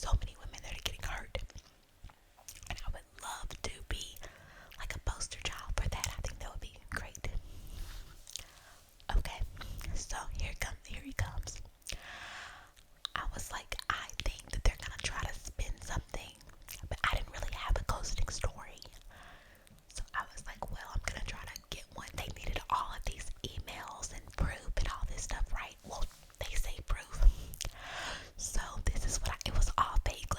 so many women that are getting hurt. And I would love to be like a poster child for that. I think that would be great. Okay, so here he comes. I was like, I think that they're gonna try to spin something, but I didn't really have a ghosting story. So I was like, well, I'm gonna try to get one. They needed all of these emails and proof and all this stuff, right? Well, they say proof. So this is what it was all fake.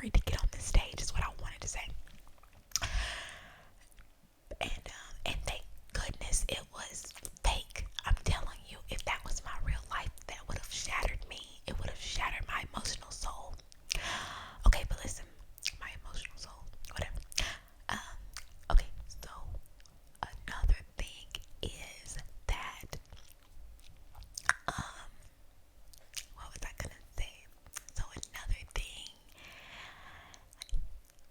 story to get on this stage is what I wanted to say. And thank goodness it was fake. I'm telling you, if that was my real life, that would have shattered me. It would have shattered my emotional soul. Okay, but listen, my emotional soul, whatever. Um, okay, so another thing is that, um, what was I gonna say? So another thing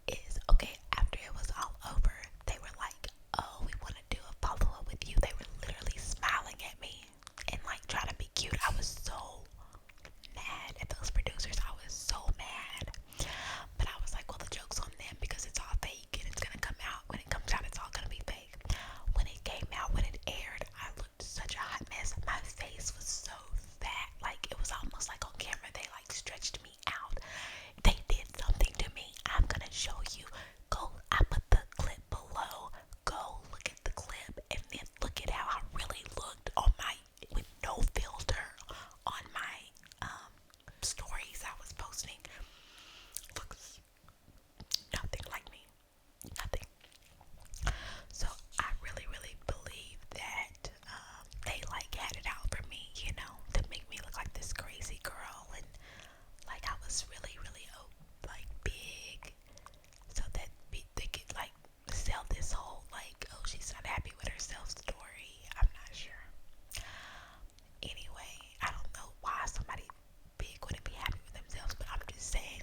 is, okay, after it was all over, they were like, oh, we want to do a follow-up with you. They were literally smiling at me and like trying to be cute. I was so mad at those producers. I was so mad. But I was like, well, the joke's on them because it's all fake and it's gonna come out. When it comes out, it's all gonna be fake. When it came out, when it aired, I looked such a hot mess. My face was so fat. Like it was almost like on camera they like stretched me out. They did something to me. I'm gonna show you. Go, I put the clip below. Go look at the clip and then look at how I really looked on my, with no filter, on my stories I was posting. Looks nothing like me. Nothing. So I really, really believe that they like had it out for me, you know, to make me look like this crazy girl, and like I was really, really like big, so that they could like sell this whole like, oh, she's not happy with herself story. I'm not sure. Anyway, I don't know why somebody big wouldn't be happy with themselves, but I'm just saying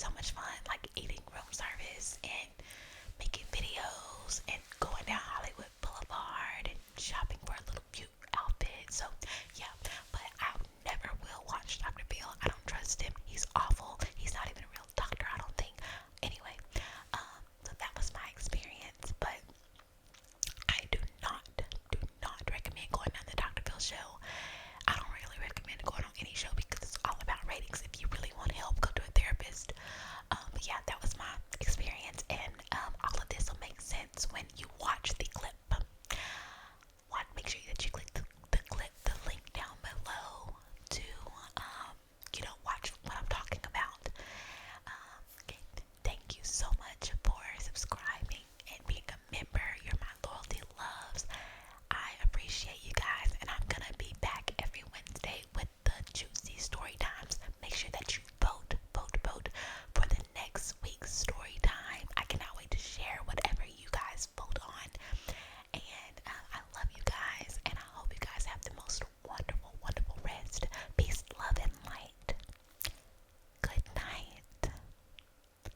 so much fun. Like